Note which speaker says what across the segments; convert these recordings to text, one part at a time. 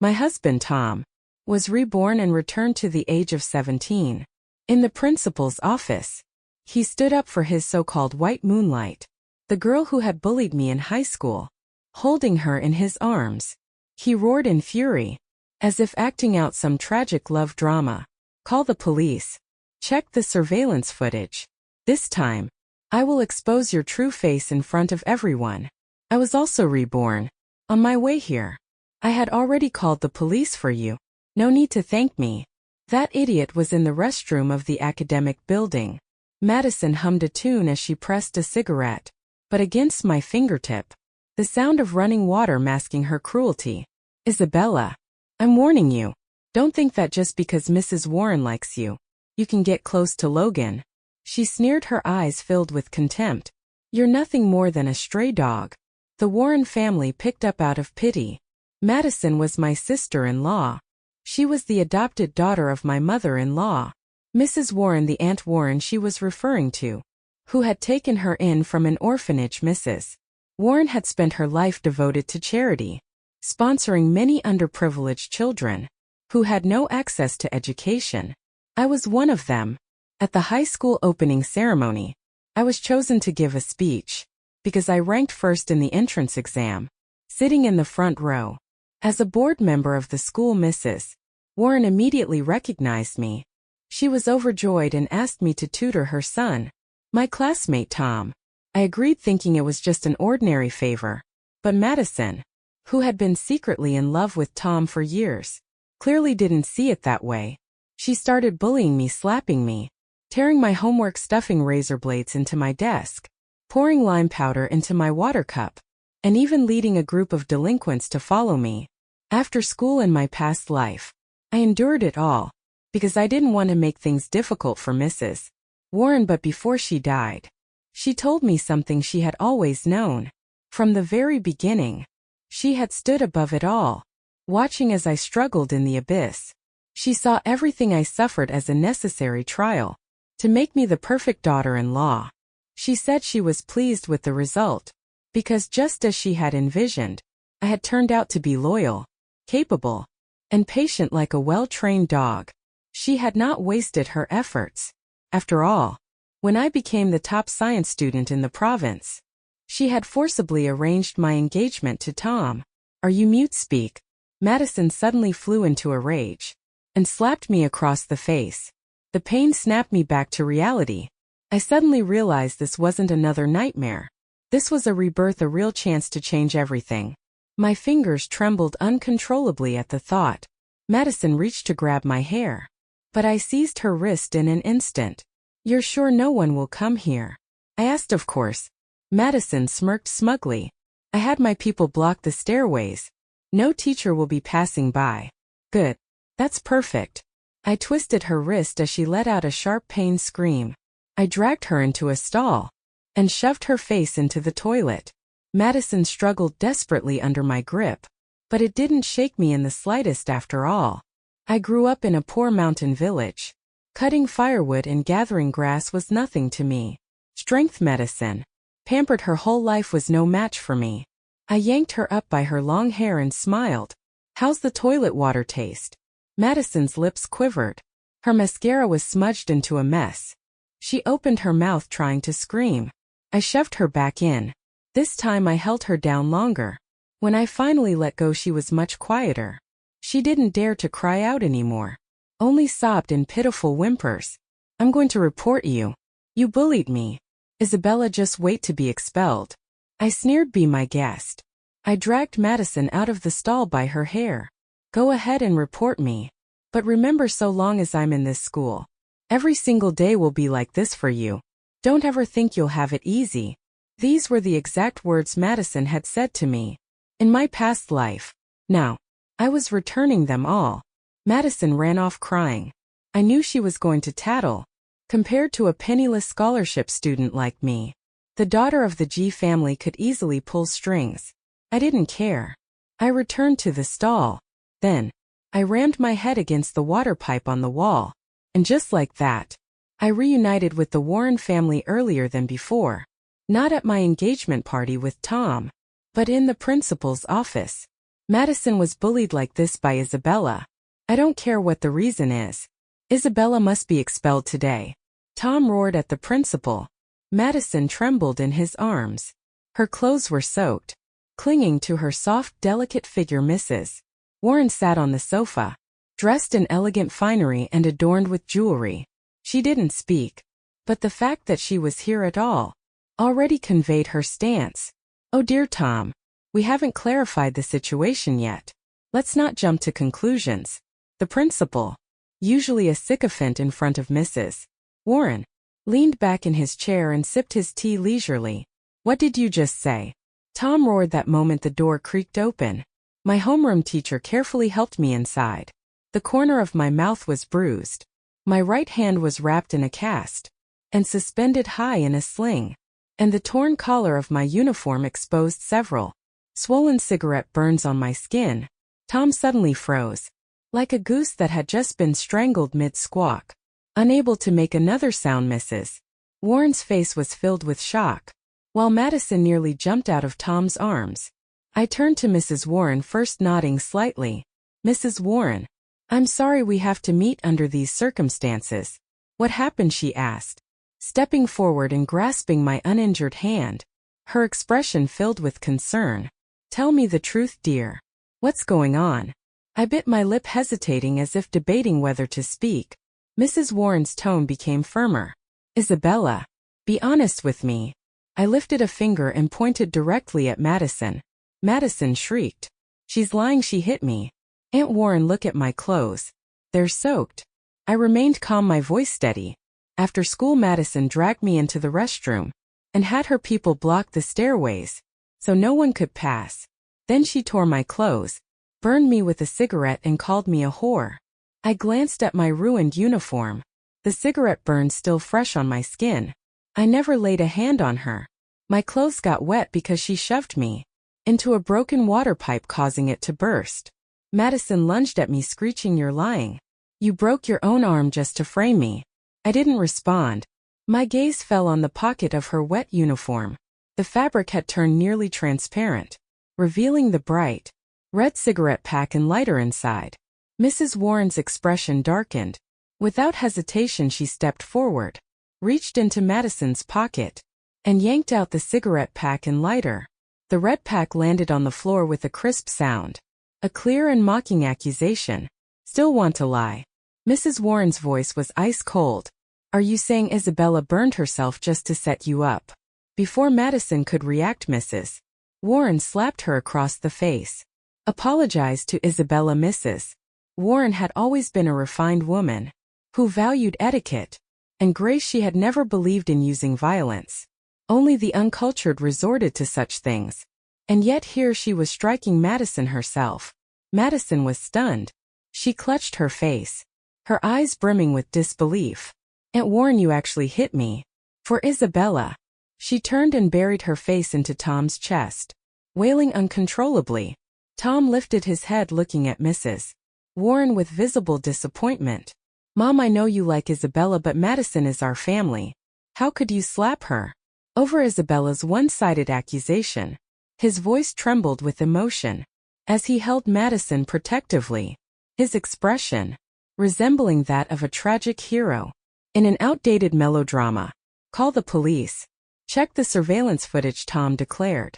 Speaker 1: My husband, Tom, was reborn and returned to the age of 17. In the principal's office, he stood up for his so-called white moonlight, the girl who had bullied me in high school. Holding her in his arms, he roared in fury, as if acting out some tragic love drama. Call the police. Check the surveillance footage. This time, I will expose your true face in front of everyone. I was also reborn. On my way here, I had already called the police for you. No need to thank me. That idiot was in the restroom of the academic building. Madison hummed a tune as she pressed a cigarette, but against my fingertip, the sound of running water masking her cruelty. Isabella, I'm warning you. Don't think that just because Mrs. Warren likes you, you can get close to Logan. She sneered, her eyes filled with contempt. You're nothing more than a stray dog. The Warren family picked up out of pity. Madison was my sister-in-law. She was the adopted daughter of my mother-in-law, Mrs. Warren, the Aunt Warren she was referring to, who had taken her in from an orphanage. Mrs. Warren had spent her life devoted to charity, sponsoring many underprivileged children who had no access to education. I was one of them. At the high school opening ceremony, I was chosen to give a speech because I ranked first in the entrance exam, sitting in the front row. As a board member of the school, Mrs. Warren immediately recognized me. She was overjoyed and asked me to tutor her son, my classmate Tom. I agreed, thinking it was just an ordinary favor. But Madison, who had been secretly in love with Tom for years, clearly didn't see it that way. She started bullying me, slapping me, tearing my homework, stuffing razor blades into my desk, pouring lime powder into my water cup, and even leading a group of delinquents to follow me. After school, in my past life, I endured it all because I didn't want to make things difficult for Mrs. Warren. But before she died, she told me something she had always known. From the very beginning, she had stood above it all, watching as I struggled in the abyss. She saw everything I suffered as a necessary trial to make me the perfect daughter-in-law. She said she was pleased with the result because, just as she had envisioned, I had turned out to be loyal, capable, and patient like a well-trained dog. She had not wasted her efforts. After all, when I became the top science student in the province, she had forcibly arranged my engagement to Tom. Are you mute? Speak. Madison suddenly flew into a rage and slapped me across the face. The pain snapped me back to reality. I suddenly realized this wasn't another nightmare. This was a rebirth, a real chance to change everything. My fingers trembled uncontrollably at the thought. Madison reached to grab my hair, but I seized her wrist in an instant. You're sure no one will come here? I asked. Of course. Madison smirked smugly. I had my people block the stairways. No teacher will be passing by. Good. That's perfect. I twisted her wrist as she let out a sharp pain scream. I dragged her into a stall and shoved her face into the toilet. Madison struggled desperately under my grip, but it didn't shake me in the slightest. After all, I grew up in a poor mountain village. Cutting firewood and gathering grass was nothing to me. Strength medicine, pampered her whole life, was no match for me. I yanked her up by her long hair and smiled. How's the toilet water taste? Madison's lips quivered. Her mascara was smudged into a mess. She opened her mouth, trying to scream. I shoved her back in. This time I held her down longer. When I finally let go, she was much quieter. She didn't dare to cry out anymore, only sobbed in pitiful whimpers. I'm going to report you. You bullied me. Isabella, just wait to be expelled. I sneered. Be my guest. I dragged Madison out of the stall by her hair. Go ahead and report me. But remember, so long as I'm in this school, every single day will be like this for you. Don't ever think you'll have it easy. These were the exact words Madison had said to me in my past life. Now, I was returning them all. Madison ran off crying. I knew she was going to tattle. Compared to a penniless scholarship student like me, the daughter of the G family could easily pull strings. I didn't care. I returned to the stall. Then, I rammed my head against the water pipe on the wall. And just like that, I reunited with the Warren family earlier than before. Not at my engagement party with Tom, but in the principal's office. Madison was bullied like this by Isabella. I don't care what the reason is. Isabella must be expelled today. Tom roared at the principal. Madison trembled in his arms. Her clothes were soaked. Clinging to her soft, delicate figure, Mrs. Warren sat on the sofa, dressed in elegant finery and adorned with jewelry. She didn't speak, but the fact that she was here at all already conveyed her stance. Oh dear, Tom. We haven't clarified the situation yet. Let's not jump to conclusions. The principal, usually a sycophant in front of Mrs. Warren, leaned back in his chair and sipped his tea leisurely. What did you just say? Tom roared. That moment the door creaked open. My homeroom teacher carefully helped me inside. The corner of my mouth was bruised. My right hand was wrapped in a cast and suspended high in a sling, and the torn collar of my uniform exposed several swollen cigarette burns on my skin. Tom suddenly froze, like a goose that had just been strangled mid-squawk. Unable to make another sound, Mrs. Warren's face was filled with shock, while Madison nearly jumped out of Tom's arms. I turned to Mrs. Warren, first nodding slightly. Mrs. Warren, I'm sorry we have to meet under these circumstances. What happened? She asked, stepping forward and grasping my uninjured hand, her expression filled with concern. Tell me the truth, dear. What's going on? I bit my lip, hesitating as if debating whether to speak. Mrs. Warren's tone became firmer. Isabella, be honest with me. I lifted a finger and pointed directly at Madison. Madison shrieked. She's lying, she hit me. Aunt Warren, look at my clothes. They're soaked. I remained calm, my voice steady. After school, Madison dragged me into the restroom and had her people block the stairways so no one could pass. Then she tore my clothes, burned me with a cigarette, and called me a whore. I glanced at my ruined uniform, the cigarette burns still fresh on my skin. I never laid a hand on her. My clothes got wet because she shoved me into a broken water pipe, causing it to burst. Madison lunged at me, screeching, You're lying. You broke your own arm just to frame me. I didn't respond. My gaze fell on the pocket of her wet uniform. The fabric had turned nearly transparent, revealing the bright red cigarette pack and lighter inside. Mrs. Warren's expression darkened. Without hesitation, she stepped forward, reached into Madison's pocket, and yanked out the cigarette pack and lighter. The red pack landed on the floor with a crisp sound. A clear and mocking accusation. Still want to lie? Mrs. Warren's voice was ice cold. Are you saying Isabella burned herself just to set you up? Before Madison could react, Mrs. Warren slapped her across the face. Apologize to Isabella. Mrs. Warren had always been a refined woman who valued etiquette and grace. She had never believed in using violence. Only the uncultured resorted to such things. And yet here she was striking Madison herself. Madison was stunned. She clutched her face, her eyes brimming with disbelief. Aunt Warren, you actually hit me. For Isabella. She turned and buried her face into Tom's chest, wailing uncontrollably. Tom lifted his head, looking at Mrs. Warren with visible disappointment. Mom, I know you like Isabella, but Madison is our family. How could you slap her over Isabella's one-sided accusation? His voice trembled with emotion as he held Madison protectively, his expression resembling that of a tragic hero in an outdated melodrama. Call the police. Check the surveillance footage, Tom declared,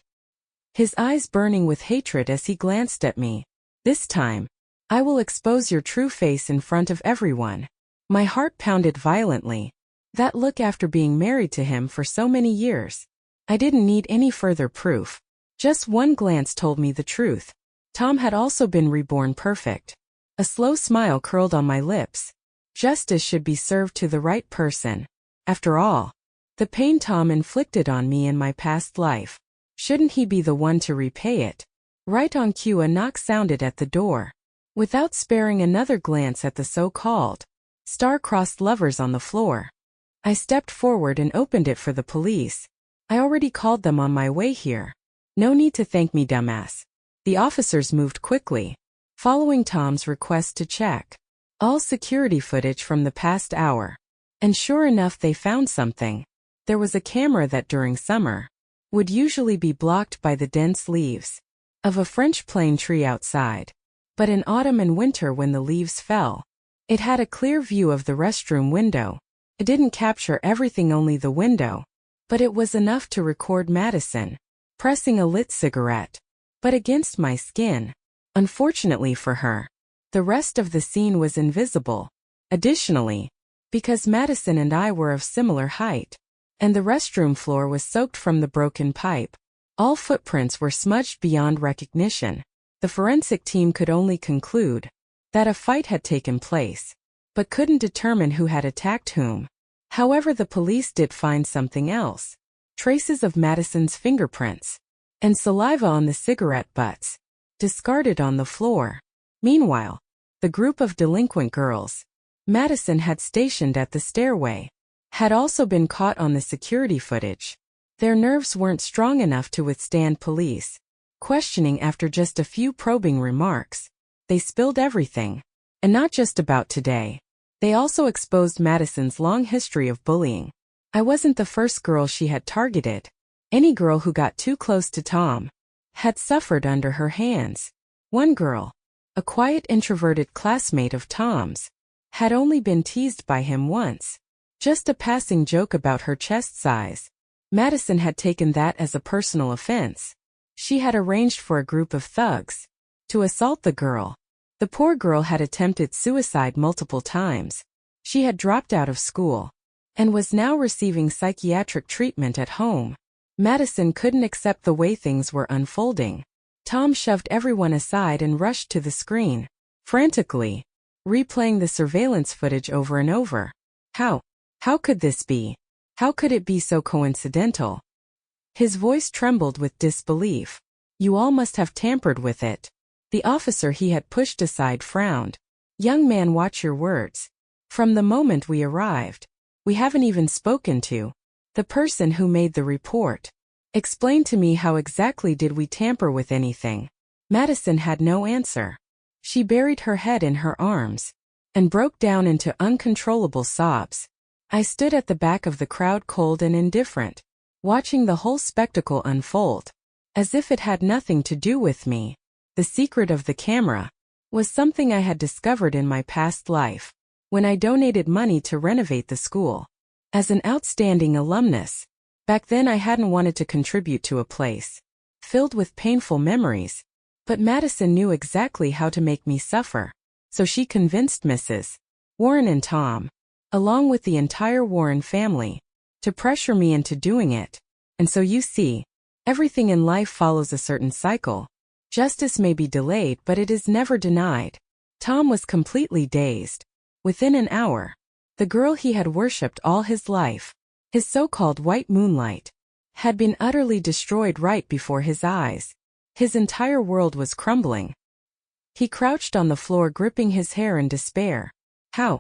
Speaker 1: his eyes burning with hatred as he glanced at me. This time, I will expose your true face in front of everyone. My heart pounded violently. That look, after being married to him for so many years. I didn't need any further proof. Just one glance told me the truth. Tom had also been reborn perfect. A slow smile curled on my lips. Justice should be served to the right person. After all, the pain Tom inflicted on me in my past life, shouldn't he be the one to repay it? Right on cue, a knock sounded at the door. Without sparing another glance at the so-called star-crossed lovers on the floor, I stepped forward and opened it for the police. I already called them on my way here. No need to thank me, dumbass. The officers moved quickly, following Tom's request to check all security footage from the past hour. And sure enough, they found something. There was a camera that during summer would usually be blocked by the dense leaves of a French plane tree outside. But in autumn and winter when the leaves fell, it had a clear view of the restroom window. It didn't capture everything, only the window, but it was enough to record Madison pressing a lit cigarette, but against my skin. Unfortunately for her, the rest of the scene was invisible. Additionally, because Madison and I were of similar height, and the restroom floor was soaked from the broken pipe, all footprints were smudged beyond recognition. The forensic team could only conclude that a fight had taken place, but couldn't determine who had attacked whom. However, the police did find something else: traces of Madison's fingerprints and saliva on the cigarette butts, discarded on the floor. Meanwhile, the group of delinquent girls Madison had stationed at the stairway had also been caught on the security footage. Their nerves weren't strong enough to withstand police questioning. After just a few probing remarks, they spilled everything. And not just about today. They also exposed Madison's long history of bullying. I wasn't the first girl she had targeted. Any girl who got too close to Tom had suffered under her hands. One girl, a quiet, introverted classmate of Tom's, had only been teased by him once. Just a passing joke about her chest size. Madison had taken that as a personal offense. She had arranged for a group of thugs to assault the girl. The poor girl had attempted suicide multiple times. She had dropped out of school and was now receiving psychiatric treatment at home. Madison couldn't accept the way things were unfolding. Tom shoved everyone aside and rushed to the screen, frantically replaying the surveillance footage over and over. How could this be? How could it be so coincidental? His voice trembled with disbelief. You all must have tampered with it. The officer he had pushed aside frowned. Young man, watch your words. From the moment we arrived, we haven't even spoken to the person who made the report. Explain to me, how exactly did we tamper with anything? Madison had no answer. She buried her head in her arms and broke down into uncontrollable sobs. I stood at the back of the crowd, cold and indifferent, watching the whole spectacle unfold, as if it had nothing to do with me. The secret of the camera was something I had discovered in my past life, when I donated money to renovate the school. As an outstanding alumnus, back then I hadn't wanted to contribute to a place filled with painful memories, but Madison knew exactly how to make me suffer. So she convinced Mrs. Warren and Tom, along with the entire Warren family, to pressure me into doing it. And so you see, everything in life follows a certain cycle. Justice may be delayed, but it is never denied. Tom was completely dazed. Within an hour, the girl he had worshipped all his life, his so-called white moonlight, had been utterly destroyed right before his eyes. His entire world was crumbling. He crouched on the floor, gripping his hair in despair. How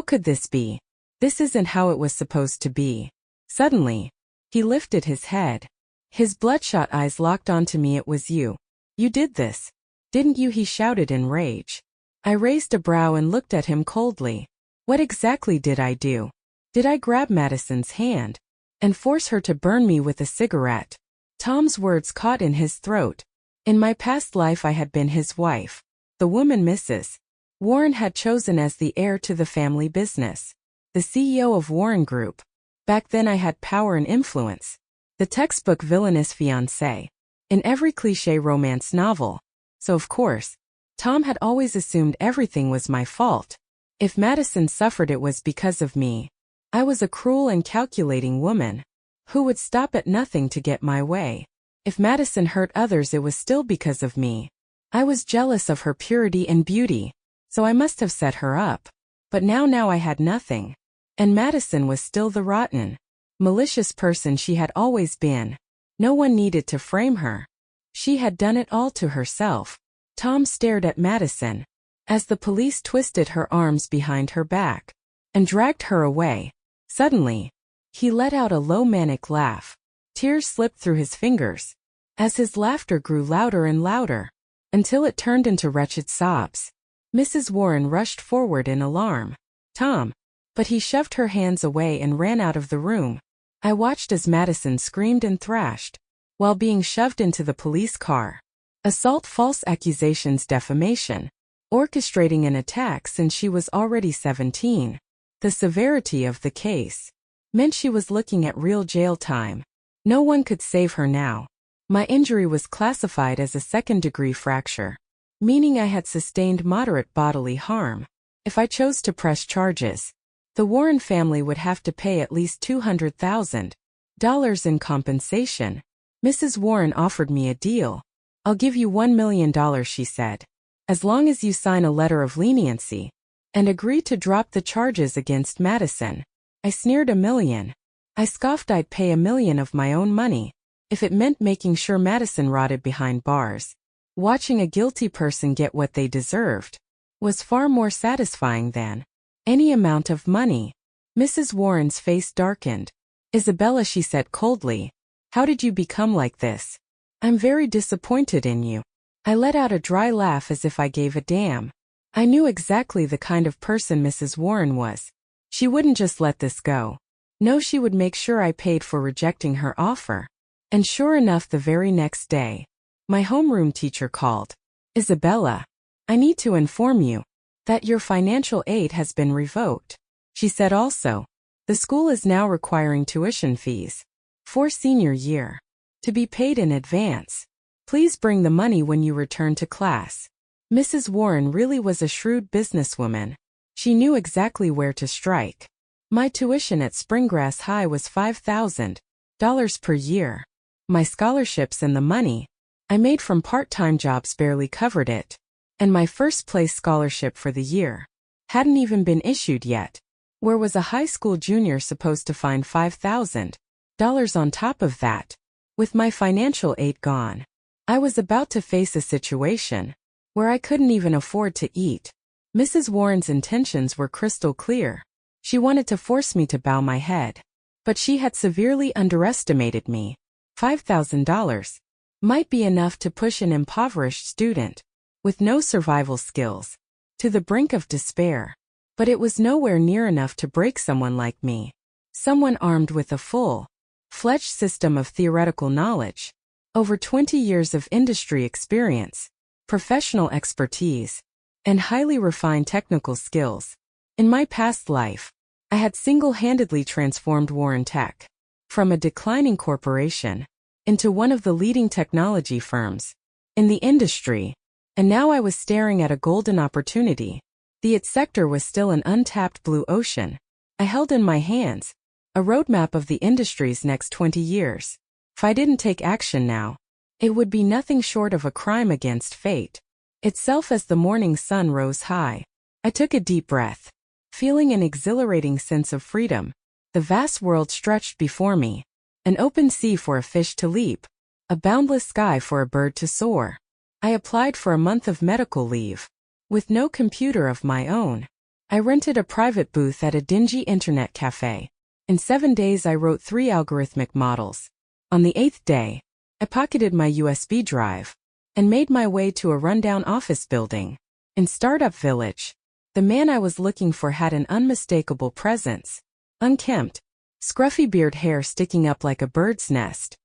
Speaker 1: could this be? This isn't how it was supposed to be. Suddenly, he lifted his head. His bloodshot eyes locked onto me. It was you. You did this, didn't you? He shouted in rage. I raised a brow and looked at him coldly. What exactly did I do? Did I grab Madison's hand and force her to burn me with a cigarette? Tom's words caught in his throat. In my past life I had been his wife, the woman Mrs. Warren had chosen as the heir to the family business, the CEO of Warren Group. Back then I had power and influence, the textbook villainous fiancé in every cliché romance novel. So of course, Tom had always assumed everything was my fault. If Madison suffered, it was because of me. I was a cruel and calculating woman who would stop at nothing to get my way. If Madison hurt others, it was still because of me. I was jealous of her purity and beauty, so I must have set her up. But now I had nothing. And Madison was still the rotten, malicious person she had always been. No one needed to frame her. She had done it all to herself. Tom stared at Madison as the police twisted her arms behind her back and dragged her away. Suddenly, he let out a low manic laugh. Tears slipped through his fingers as his laughter grew louder and louder until it turned into wretched sobs. Mrs. Warren rushed forward in alarm. Tom! But he shoved her hands away and ran out of the room. I watched as Madison screamed and thrashed while being shoved into the police car. Assault, false accusations, defamation. Orchestrating an attack since she was already 17. The severity of the case meant she was looking at real jail time. No one could save her now. My injury was classified as a second-degree fracture, meaning I had sustained moderate bodily harm. If I chose to press charges, the Warren family would have to pay at least $200,000 in compensation. Mrs. Warren offered me a deal. "I'll give you $1 million, she said, as long as you sign a letter of leniency and agree to drop the charges against Madison." I sneered. $1 million. I scoffed. I'd pay $1 million of my own money if it meant making sure Madison rotted behind bars. Watching a guilty person get what they deserved was far more satisfying than any amount of money. Mrs. Warren's face darkened. "Isabella," she said coldly, "how did you become like this? I'm very disappointed in you." I let out a dry laugh as if I gave a damn. I knew exactly the kind of person Mrs. Warren was. She wouldn't just let this go. No, she would make sure I paid for rejecting her offer. And sure enough, the very next day, my homeroom teacher called. "Isabella, I need to inform you that your financial aid has been revoked." She said also, "The school is now requiring tuition fees for senior year to be paid in advance. Please bring the money when you return to class." Mrs. Warren really was a shrewd businesswoman. She knew exactly where to strike. My tuition at Springgrass High was $5,000 per year. My scholarships and the money I made from part-time jobs barely covered it. And my first-place scholarship for the year hadn't even been issued yet. Where was a high school junior supposed to find $5,000 on top of that? With my financial aid gone, I was about to face a situation where I couldn't even afford to eat. Mrs. Warren's intentions were crystal clear. She wanted to force me to bow my head. But she had severely underestimated me. $5,000 might be enough to push an impoverished student with no survival skills to the brink of despair. But it was nowhere near enough to break someone like me. Someone armed with a full-fledged system of theoretical knowledge, over 20 years of industry experience, professional expertise, and highly refined technical skills. In my past life, I had single-handedly transformed Warren Tech from a declining corporation into one of the leading technology firms in the industry, and now I was staring at a golden opportunity. The IT sector was still an untapped blue ocean. I held in my hands a roadmap of the industry's next 20 years. If I didn't take action now, it would be nothing short of a crime against fate itself. As the morning sun rose high, I took a deep breath, feeling an exhilarating sense of freedom. The vast world stretched before me, an open sea for a fish to leap, a boundless sky for a bird to soar. I applied for a month of medical leave. With no computer of my own, I rented a private booth at a dingy internet cafe. In 7 days I wrote 3 algorithmic models. On the 8th day, I pocketed my USB drive and made my way to a rundown office building. In Startup Village, the man I was looking for had an unmistakable presence. Unkempt, scruffy beard, hair sticking up like a bird's nest.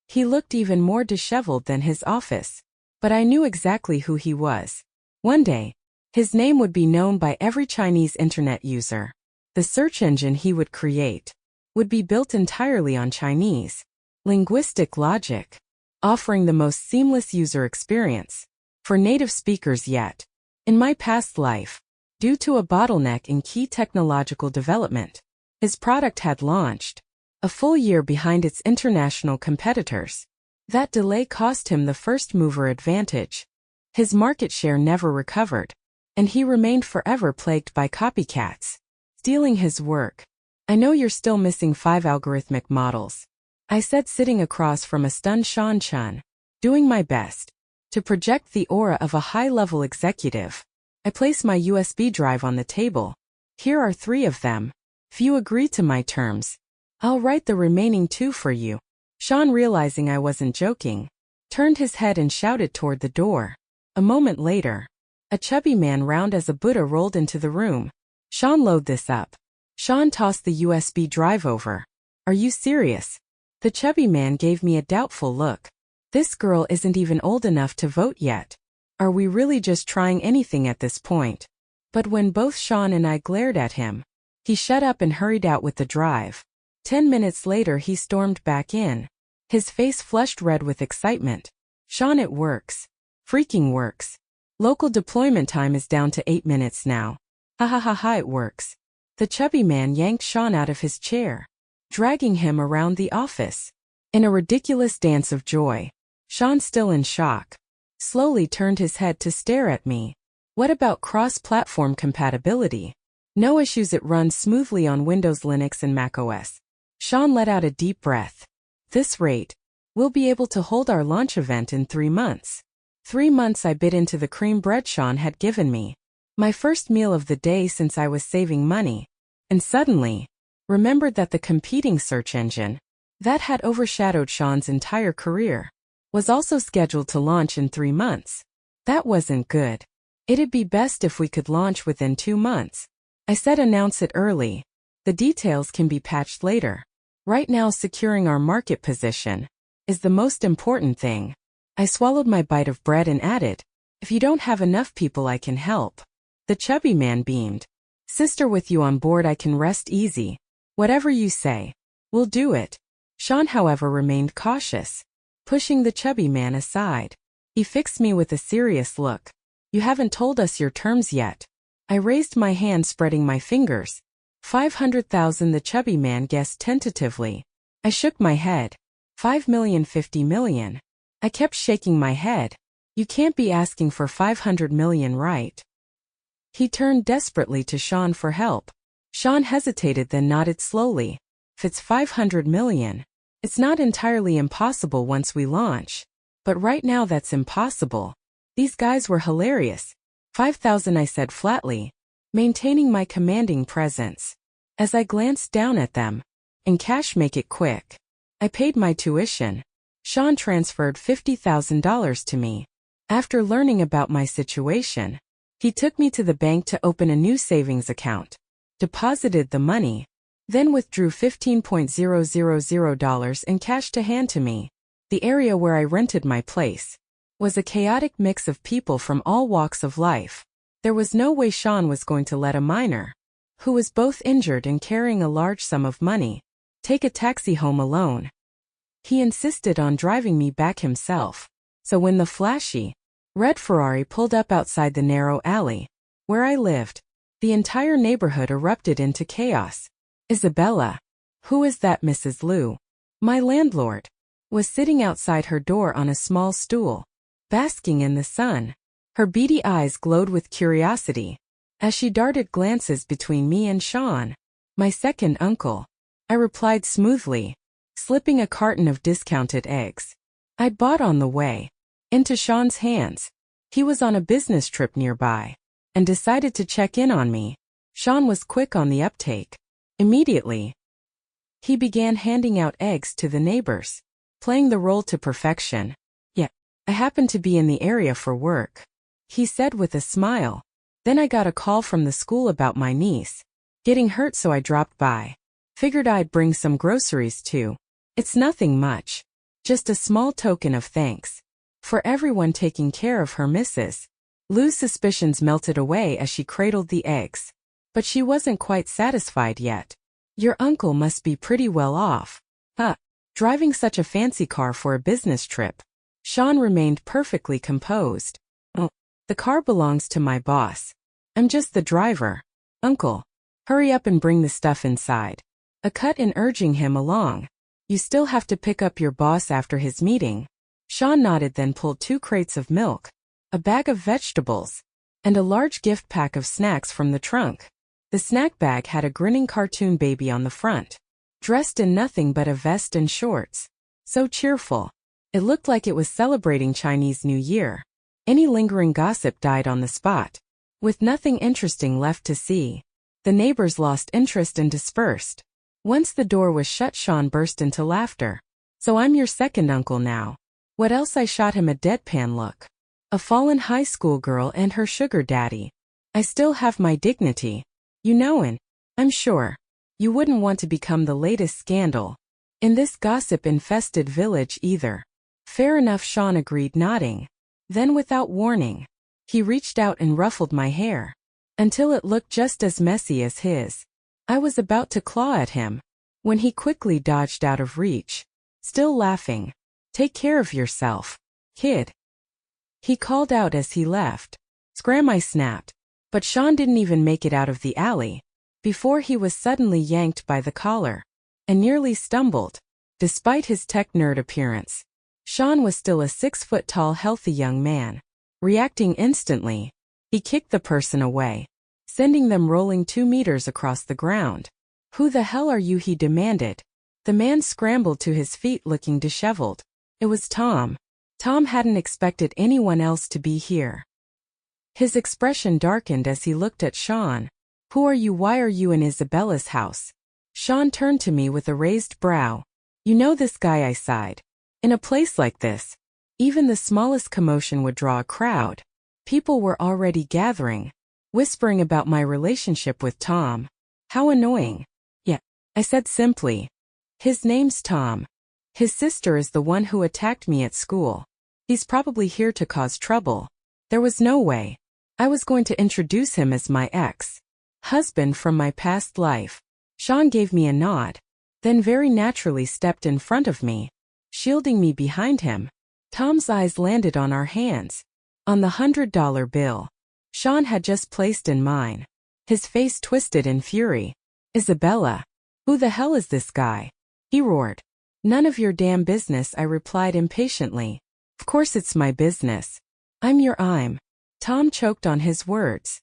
Speaker 1: He looked even more disheveled than his office, but I knew exactly who he was. One day, his name would be known by every Chinese internet user. The search engine he would create would be built entirely on Chinese linguistic logic, offering the most seamless user experience for native speakers yet. In my past life, due to a bottleneck in key technological development, his product had launched a full year behind its international competitors. That delay cost him the first-mover advantage. His market share never recovered, and he remained forever plagued by copycats stealing his work. "I know you're still missing 5 algorithmic models," I said, sitting across from a stunned Sean Chun, doing my best to project the aura of a high-level executive. I placed my USB drive on the table. "Here are 3 of them. If you agree to my terms, I'll write the remaining 2 for you." Sean, realizing I wasn't joking, turned his head and shouted toward the door. A moment later, a chubby man round as a Buddha rolled into the room. "Sean, load this up." Sean tossed the USB drive over. "Are you serious?" The chubby man gave me a doubtful look. This girl isn't even old enough to vote yet. Are we really just trying anything at this point? But when both Sean and I glared at him, he shut up and hurried out with the drive. 10 minutes later he stormed back in. His face flushed red with excitement. Sean, it works. Freaking works. Local deployment time is down to 8 minutes now. Ha ha ha ha, it works. The chubby man yanked Sean out of his chair, dragging him around the office. In a ridiculous dance of joy, Sean, still in shock, slowly turned his head to stare at me. What about cross-platform compatibility? No issues, it runs smoothly on Windows, Linux and macOS. Sean let out a deep breath. This rate, we'll be able to hold our launch event in 3 months. 3 months, I bit into the cream bread Sean had given me. My first meal of the day since I was saving money. And suddenly, remembered that the competing search engine that had overshadowed Sean's entire career was also scheduled to launch in 3 months. That wasn't good. It'd be best if we could launch within 2 months. I said announce it early. The details can be patched later. Right now securing our market position is the most important thing. I swallowed my bite of bread and added, if you don't have enough people I can help. The chubby man beamed. Sister, with you on board I can rest easy. Whatever you say. We'll do it. Sean, however, remained cautious, pushing the chubby man aside. He fixed me with a serious look. You haven't told us your terms yet. I raised my hand, spreading my fingers. 500,000, the chubby man guessed tentatively. I shook my head. 5 million, 50 million. I kept shaking my head. You can't be asking for 500 million, right? He turned desperately to Sean for help. Sean hesitated, then nodded slowly. If it's 500 million, it's not entirely impossible once we launch. But right now that's impossible. These guys were hilarious. 5,000, I said flatly, maintaining my commanding presence. As I glanced down at them, in cash, make it quick. I paid my tuition. Sean transferred $50,000 to me. After learning about my situation, he took me to the bank to open a new savings account, deposited the money, then withdrew $15,000 in cash to hand to me. The area where I rented my place was a chaotic mix of people from all walks of life. There was no way Sean was going to let a minor, who was both injured and carrying a large sum of money, take a taxi home alone. He insisted on driving me back himself. So when the flashy, red Ferrari pulled up outside the narrow alley where I lived, the entire neighborhood erupted into chaos. Isabella, who is that? Mrs. Liu, my landlord, was sitting outside her door on a small stool, basking in the sun. Her beady eyes glowed with curiosity as she darted glances between me and Sean. My second uncle, I replied smoothly, slipping a carton of discounted eggs I'd bought on the way into Sean's hands. He was on a business trip nearby and decided to check in on me. Sean was quick on the uptake. Immediately, he began handing out eggs to the neighbors, playing the role to perfection. Yeah, I happened to be in the area for work, he said with a smile. Then I got a call from the school about my niece getting hurt, so I dropped by. Figured I'd bring some groceries too. It's nothing much, just a small token of thanks for everyone taking care of her. Mrs. Liu's suspicions melted away as she cradled the eggs. But she wasn't quite satisfied yet. Your uncle must be pretty well off. Driving such a fancy car for a business trip. Sean remained perfectly composed. Oh, the car belongs to my boss. I'm just the driver. Uncle, hurry up and bring the stuff inside. A cut in urging him along. You still have to pick up your boss after his meeting. Sean nodded, then pulled 2 crates of milk, a bag of vegetables, and a large gift pack of snacks from the trunk. The snack bag had a grinning cartoon baby on the front, dressed in nothing but a vest and shorts. So cheerful. It looked like it was celebrating Chinese New Year. Any lingering gossip died on the spot. With nothing interesting left to see, the neighbors lost interest and dispersed. Once the door was shut, Sean burst into laughter. So I'm your second uncle now. What else? I shot him a deadpan look. A fallen high school girl and her sugar daddy. I still have my dignity. You know, and I'm sure you wouldn't want to become the latest scandal in this gossip-infested village either. Fair enough, Sean agreed, nodding. Then without warning, he reached out and ruffled my hair until it looked just as messy as his. I was about to claw at him when he quickly dodged out of reach, still laughing. Take care of yourself, kid, he called out as he left. Scram, I snapped. But Sean didn't even make it out of the alley before he was suddenly yanked by the collar and nearly stumbled. Despite his tech nerd appearance, Sean was still a 6-foot-tall healthy young man. Reacting instantly, he kicked the person away, sending them rolling 2 meters across the ground. Who the hell are you? He demanded. The man scrambled to his feet looking disheveled. It was Tom. Tom hadn't expected anyone else to be here. His expression darkened as he looked at Sean. Who are you? Why are you in Isabella's house? Sean turned to me with a raised brow. You know this guy, I sighed. In a place like this, even the smallest commotion would draw a crowd. People were already gathering, whispering about my relationship with Tom. How annoying. Yeah, I said simply. His name's Tom. His sister is the one who attacked me at school. He's probably here to cause trouble. There was no way I was going to introduce him as my ex-husband from my past life. Sean gave me a nod, then very naturally stepped in front of me, shielding me behind him. Tom's eyes landed on our hands, on the $100 bill Sean had just placed in mine. His face twisted in fury. Isabella, who the hell is this guy? He roared. None of your damn business, I replied impatiently. Of course it's my business. I'm. Tom choked on his words.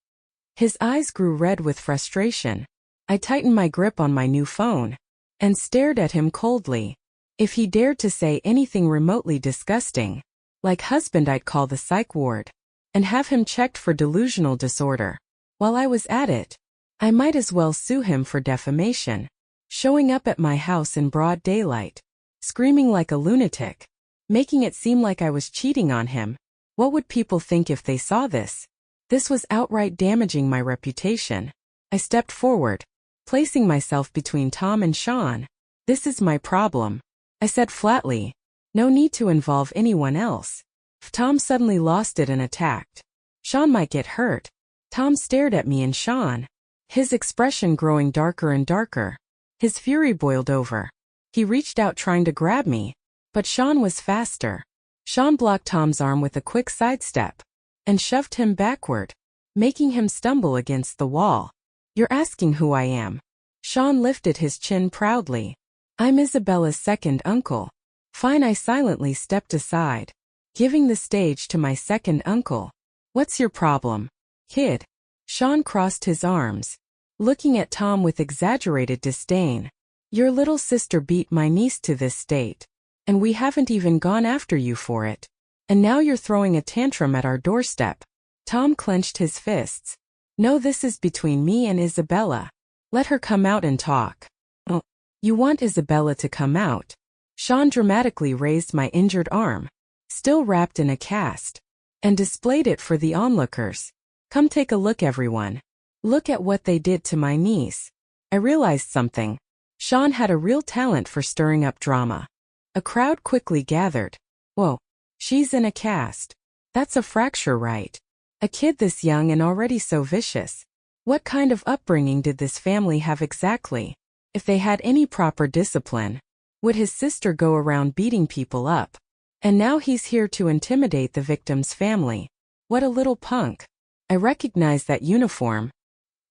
Speaker 1: His eyes grew red with frustration. I tightened my grip on my new phone and stared at him coldly. If he dared to say anything remotely disgusting, like husband, I'd call the psych ward and have him checked for delusional disorder. While I was at it, I might as well sue him for defamation. Showing up at my house in broad daylight, screaming like a lunatic, making it seem like I was cheating on him. What would people think if they saw this? This was outright damaging my reputation. I stepped forward, placing myself between Tom and Sean. This is my problem, I said flatly. No need to involve anyone else. If Tom suddenly lost it and attacked, Sean might get hurt. Tom stared at me and Sean, his expression growing darker and darker. His fury boiled over. He reached out trying to grab me, but Sean was faster. Sean blocked Tom's arm with a quick sidestep and shoved him backward, making him stumble against the wall. You're asking who I am? Sean lifted his chin proudly. I'm Isabella's second uncle. Fine, I silently stepped aside, giving the stage to my second uncle. What's your problem, kid? Sean crossed his arms, looking at Tom with exaggerated disdain. Your little sister beat my niece to this state, and we haven't even gone after you for it. And now you're throwing a tantrum at our doorstep. Tom clenched his fists. No, this is between me and Isabella. Let her come out and talk. Oh, you want Isabella to come out? Sean dramatically raised my injured arm, still wrapped in a cast, and displayed it for the onlookers. Come take a look, everyone. Look at what they did to my niece. I realized something. Sean had a real talent for stirring up drama. A crowd quickly gathered. Whoa, she's in a cast. That's a fracture, right? A kid this young and already so vicious. What kind of upbringing did this family have exactly? If they had any proper discipline, would his sister go around beating people up? And now he's here to intimidate the victim's family. What a little punk. I recognize that uniform.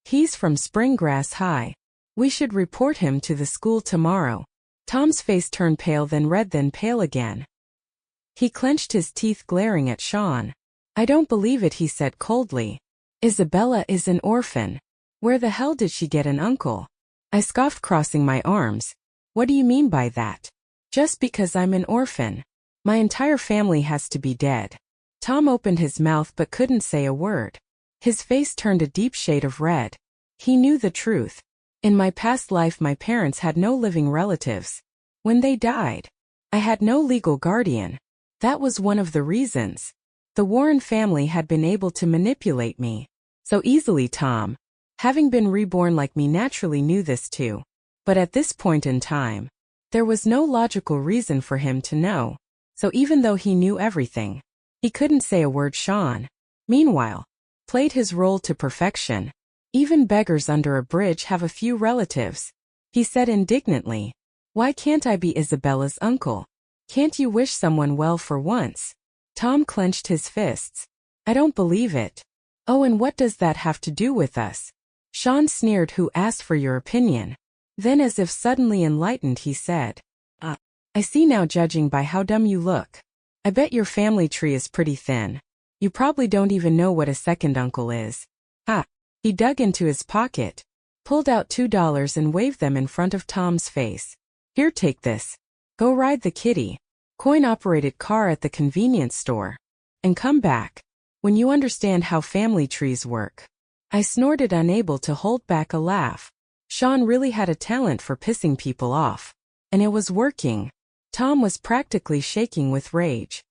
Speaker 1: He's from Springgrass High. We should report him to the school tomorrow. Tom's face turned pale, then red, then pale again. He clenched his teeth, glaring at Sean. I don't believe it, he said coldly. Isabella is an orphan. Where the hell did she get an uncle? I scoffed, crossing my arms. What do you mean by that? Just because I'm an orphan, my entire family has to be dead. Tom opened his mouth but couldn't say a word. His face turned a deep shade of red. He knew the truth. In my past life, my parents had no living relatives. When they died, I had no legal guardian. That was one of the reasons the Warren family had been able to manipulate me so easily. Tom, having been reborn like me, naturally knew this too. But at this point in time, there was no logical reason for him to know. So even though he knew everything, he couldn't say a word. Sean, meanwhile, played his role to perfection. Even beggars under a bridge have a few relatives, he said indignantly. Why can't I be Isabella's uncle? Can't you wish someone well for once? Tom clenched his fists. I don't believe it. Oh, and what does that have to do with us? Sean sneered. Who asked for your opinion? Then, as if suddenly enlightened, he said, I see now, judging by how dumb you look. I bet your family tree is pretty thin. You probably don't even know what a second uncle is. He dug into his pocket, pulled out $2 and waved them in front of Tom's face. Here, take this. Go ride the kitty, coin-operated car at the convenience store. And come back when you understand how family trees work. I snorted, unable to hold back a laugh. Sean really had a talent for pissing people off. And it was working. Tom was practically shaking with rage.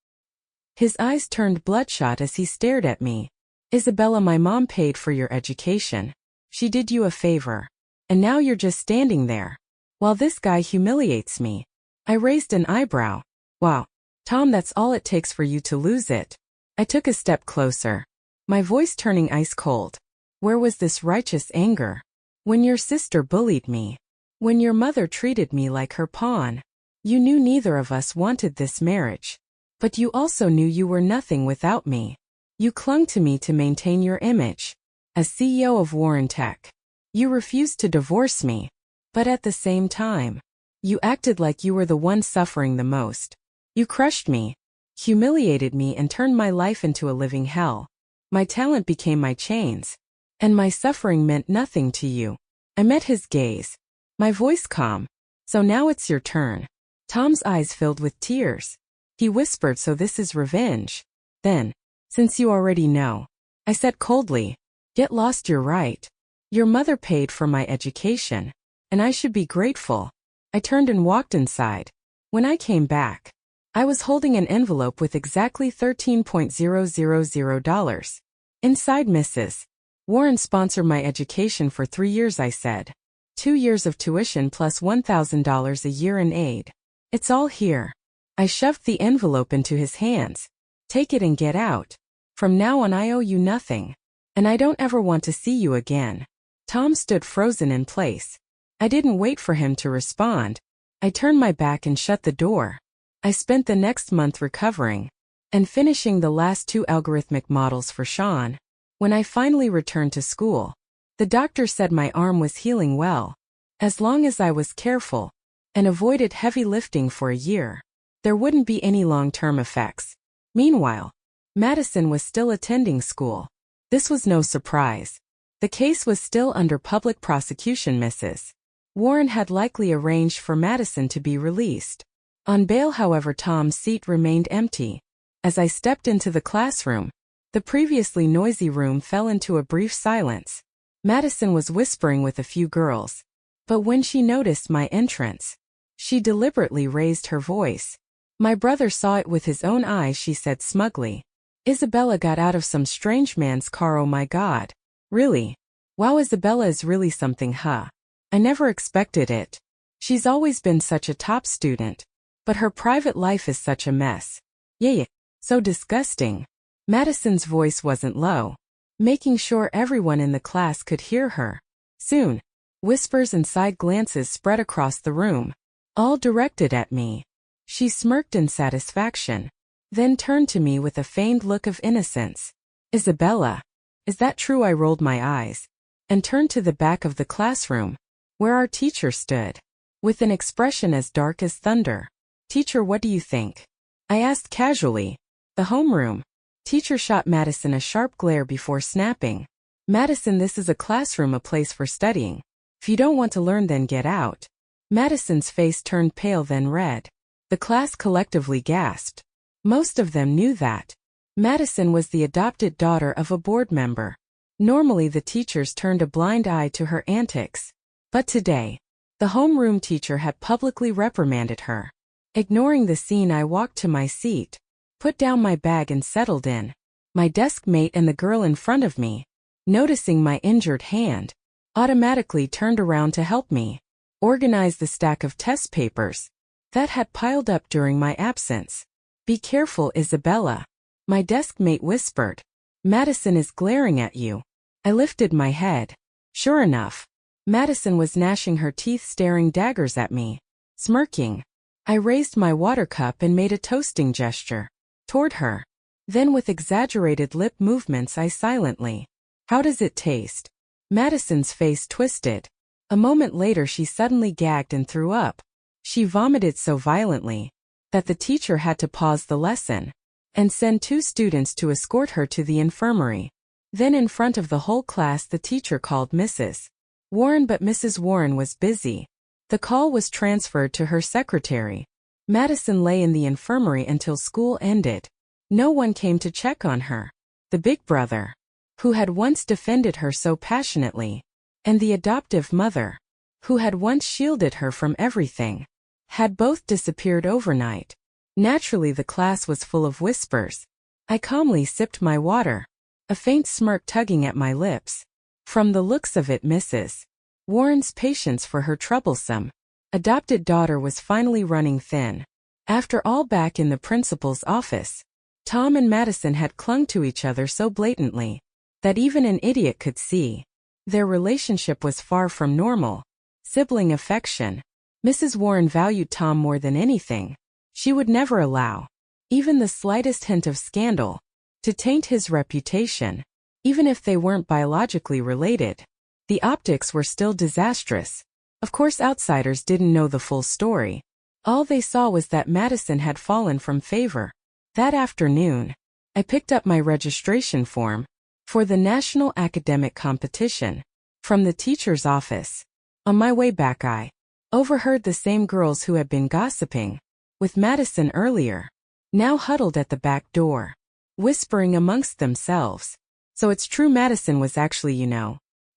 Speaker 1: His eyes turned bloodshot as he stared at me. Isabella, my mom paid for your education. She did you a favor. And now you're just standing there while this guy humiliates me. I raised an eyebrow. Wow, Tom, that's all it takes for you to lose it. I took a step closer, my voice turning ice cold. Where was this righteous anger? When your sister bullied me. When your mother treated me like her pawn. You knew neither of us wanted this marriage. But you also knew you were nothing without me. You clung to me to maintain your image as CEO of Warren Tech. You refused to divorce me. But at the same time, you acted like you were the one suffering the most. You crushed me, humiliated me, and turned my life into a living hell. My talent became my chains, and my suffering meant nothing to you. I met his gaze, my voice calm. So now it's your turn. Tom's eyes filled with tears. He whispered, so this is revenge. Then, since you already know, I said coldly, get lost, you're right. Your mother paid for my education, and I should be grateful. I turned and walked inside. When I came back, I was holding an envelope with exactly $13,000. Inside, Mrs. Warren sponsored my education for 3 years, I said. 2 years of tuition plus $1,000 a year in aid. It's all here. I shoved the envelope into his hands. Take it and get out. From now on I owe you nothing. And I don't ever want to see you again. Tom stood frozen in place. I didn't wait for him to respond. I turned my back and shut the door. I spent the next month recovering and finishing the last 2 algorithmic models for Sean. When I finally returned to school, the doctor said my arm was healing well, as long as I was careful and avoided heavy lifting for a year. There wouldn't be any long-term effects. Meanwhile, Madison was still attending school. This was no surprise. The case was still under public prosecution. Mrs. Warren had likely arranged for Madison to be released on bail. However, Tom's seat remained empty. As I stepped into the classroom, the previously noisy room fell into a brief silence. Madison was whispering with a few girls, but when she noticed my entrance, she deliberately raised her voice. My brother saw it with his own eyes, she said smugly. Isabella got out of some strange man's car. Oh my God. Really? Wow, Isabella is really something, huh? I never expected it. She's always been such a top student, but her private life is such a mess. Yeah, so disgusting. Madison's voice wasn't low, making sure everyone in the class could hear her. Soon, whispers and side glances spread across the room, all directed at me. She smirked in satisfaction, then turned to me with a feigned look of innocence. Isabella, is that true? I rolled my eyes and turned to the back of the classroom, where our teacher stood, with an expression as dark as thunder. Teacher, what do you think? I asked casually. The homeroom. Teacher shot Madison a sharp glare before snapping. Madison, this is a classroom, a place for studying. If you don't want to learn, then get out. Madison's face turned pale, then red. The class collectively gasped. Most of them knew that Madison was the adopted daughter of a board member. Normally the teachers turned a blind eye to her antics. But today, the homeroom teacher had publicly reprimanded her. Ignoring the scene, I walked to my seat, put down my bag and settled in. My desk mate and the girl in front of me, noticing my injured hand, automatically turned around to help me organize the stack of test papers that had piled up during my absence. Be careful, Isabella. My desk mate whispered. Madison is glaring at you. I lifted my head. Sure enough, Madison was gnashing her teeth, staring daggers at me. Smirking. I raised my water cup and made a toasting gesture toward her. Then with exaggerated lip movements I silently. How does it taste? Madison's face twisted. A moment later she suddenly gagged and threw up. She vomited so violently that the teacher had to pause the lesson and send 2 students to escort her to the infirmary. Then in front of the whole class the teacher called Mrs. Warren, but Mrs. Warren was busy. The call was transferred to her secretary. Madison lay in the infirmary until school ended. No one came to check on her. The big brother, who had once defended her so passionately, and the adoptive mother, who had once shielded her from everything, had both disappeared overnight. Naturally the class was full of whispers. I calmly sipped my water, a faint smirk tugging at my lips. From the looks of it, Mrs. Warren's patience for her troublesome adopted daughter was finally running thin. After all, back in the principal's office, Tom and Madison had clung to each other so blatantly that even an idiot could see. Their relationship was far from normal. Sibling affection. Mrs. Warren valued Tom more than anything. She would never allow even the slightest hint of scandal to taint his reputation, even if they weren't biologically related. The optics were still disastrous. Of course, outsiders didn't know the full story. All they saw was that Madison had fallen from favor. That afternoon, I picked up my registration form for the National Academic Competition from the teacher's office. On my way back, I overheard the same girls who had been gossiping with Madison earlier, now huddled at the back door, whispering amongst themselves. So it's true, Madison was actually,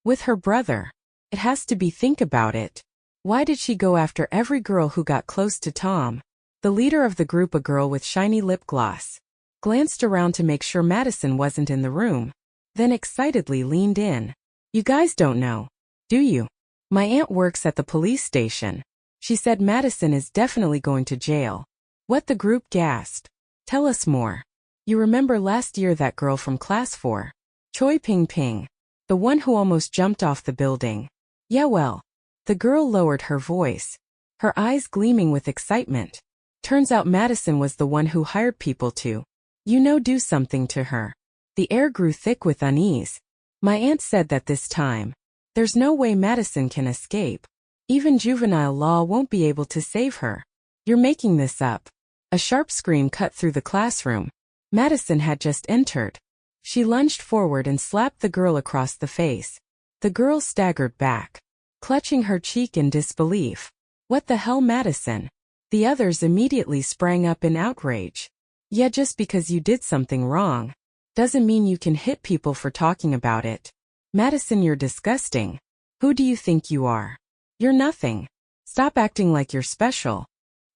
Speaker 1: with her brother. It has to be. Think about it. Why did she go after every girl who got close to Tom? The leader of the group, a girl with shiny lip gloss, glanced around to make sure Madison wasn't in the room, then excitedly leaned in. You guys don't know, do you? My aunt works at the police station. She said Madison is definitely going to jail. What? The group gasped. Tell us more. You remember last year that girl from class 4? Choi Ping Ping. The one who almost jumped off the building. Yeah, well. The girl lowered her voice, her eyes gleaming with excitement. Turns out Madison was the one who hired people to, do something to her. The air grew thick with unease. My aunt said that this time, there's no way Madison can escape. Even juvenile law won't be able to save her. You're making this up. A sharp scream cut through the classroom. Madison had just entered. She lunged forward and slapped the girl across the face. The girl staggered back, clutching her cheek in disbelief. What the hell, Madison? The others immediately sprang up in outrage. Yeah, just because you did something wrong doesn't mean you can hit people for talking about it. Madison, you're disgusting. Who do you think you are? You're nothing. Stop acting like you're special.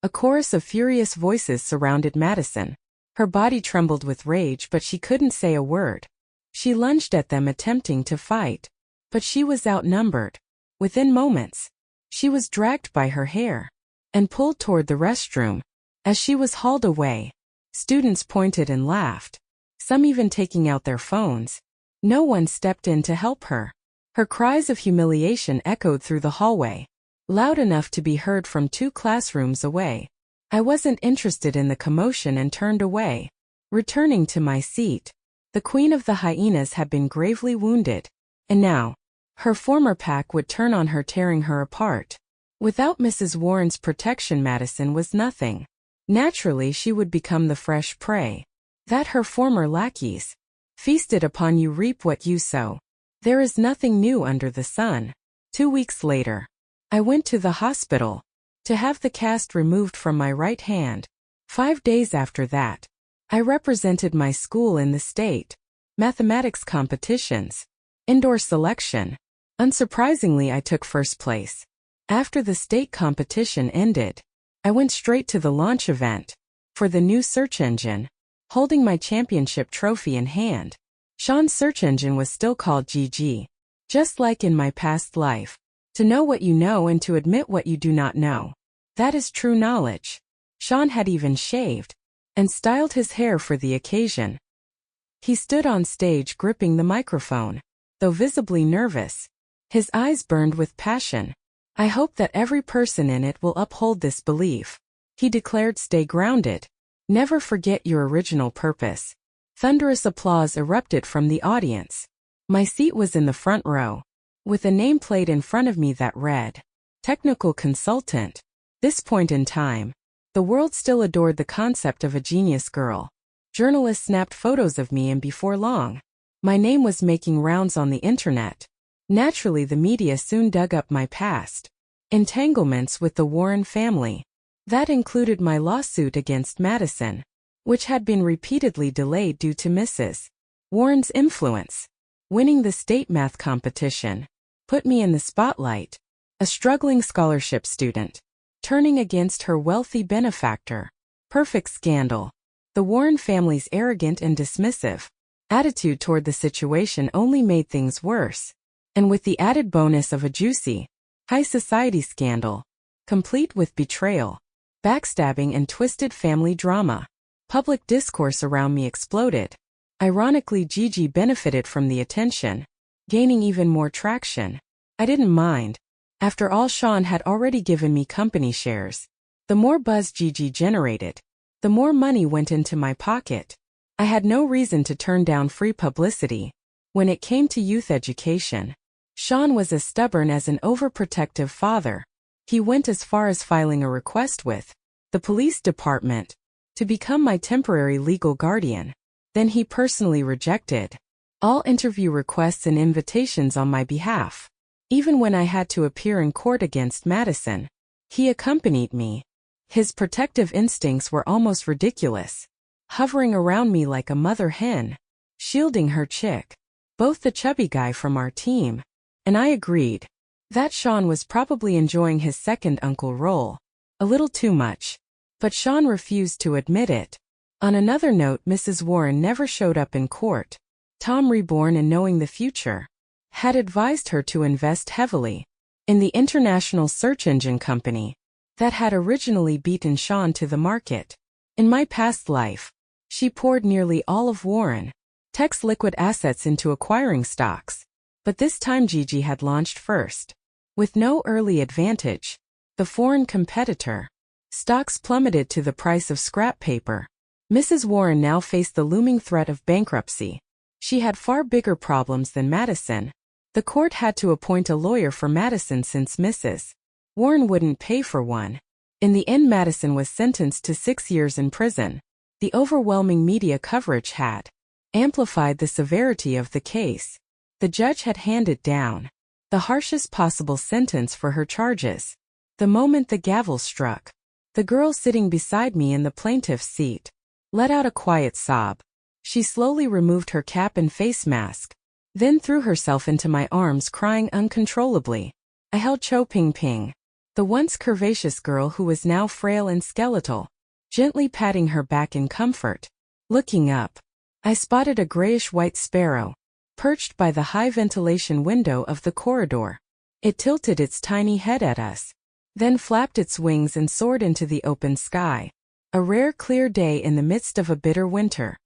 Speaker 1: A chorus of furious voices surrounded Madison. Her body trembled with rage, but she couldn't say a word. She lunged at them, attempting to fight, but she was outnumbered. Within moments, she was dragged by her hair and pulled toward the restroom. As she was hauled away, students pointed and laughed, some even taking out their phones. No one stepped in to help her. Her cries of humiliation echoed through the hallway, loud enough to be heard from 2 classrooms away. I wasn't interested in the commotion and turned away. Returning to my seat, the queen of the hyenas had been gravely wounded, and now her former pack would turn on her, tearing her apart. Without Mrs. Warren's protection, Madison was nothing. Naturally, she would become the fresh prey that her former lackeys feasted upon. You reap what you sow. There is nothing new under the sun. 2 weeks later, I went to the hospital to have the cast removed from my right hand. 5 days after that, I represented my school in the state mathematics competitions, indoor selection. Unsurprisingly, I took first place. After the state competition ended, I went straight to the launch event for the new search engine, holding my championship trophy in hand. Sean's search engine was still called GG. Just like in my past life, to know what you know and to admit what you do not know. That is true knowledge. Sean had even shaved. and styled his hair for the occasion. He stood on stage gripping the microphone, though visibly nervous. His eyes burned with passion. "I hope that every person in it will uphold this belief," he declared. "Stay grounded. Never forget your original purpose." Thunderous applause erupted from the audience. My seat was in the front row, with a nameplate in front of me that read, "Technical Consultant." This point in time, the world still adored the concept of a genius girl. Journalists snapped photos of me, and before long, my name was making rounds on the internet. Naturally, the media soon dug up my past entanglements with the Warren family. That included my lawsuit against Madison, which had been repeatedly delayed due to Mrs. Warren's influence. Winning the state math competition put me in the spotlight, a struggling scholarship student, turning against her wealthy benefactor. Perfect scandal. The Warren family's arrogant and dismissive attitude toward the situation only made things worse, and with the added bonus of a juicy, high society scandal, complete with betrayal, backstabbing, and twisted family drama, public discourse around me exploded. Ironically, Gigi benefited from the attention, gaining even more traction. I didn't mind. After all, Sean had already given me company shares. The more buzz Gigi generated, the more money went into my pocket. I had no reason to turn down free publicity. When it came to youth education, Sean was as stubborn as an overprotective father. He went as far as filing a request with the police department to become my temporary legal guardian. Then he personally rejected all interview requests and invitations on my behalf. Even when I had to appear in court against Madison, he accompanied me. His protective instincts were almost ridiculous, hovering around me like a mother hen, shielding her chick. Both the chubby guy from our team and I agreed that Sean was probably enjoying his second uncle role a little too much, but Sean refused to admit it. On another note, Mrs. Warren never showed up in court. Tom Reborn, and knowing the future, had advised her to invest heavily in the international search engine company that had originally beaten Sean to the market. In my past life, she poured nearly all of Warren Tech's liquid assets into acquiring stocks, but this time Gigi had launched first. With no early advantage, the foreign competitor, stocks plummeted to the price of scrap paper. Mrs. Warren now faced the looming threat of bankruptcy. She had far bigger problems than Madison. The court had to appoint a lawyer for Madison since Mrs. Warren wouldn't pay for one. In the end, Madison was sentenced to 6 years in prison. The overwhelming media coverage had amplified the severity of the case. The judge had handed down the harshest possible sentence for her charges. The moment the gavel struck, the girl sitting beside me in the plaintiff's seat let out a quiet sob. She slowly removed her cap and face mask, then threw herself into my arms, crying uncontrollably. I held Cho Ping Ping, the once curvaceous girl who was now frail and skeletal, gently patting her back in comfort. Looking up, I spotted a grayish-white sparrow, perched by the high ventilation window of the corridor. It tilted its tiny head at us, then flapped its wings and soared into the open sky. A rare clear day in the midst of a bitter winter.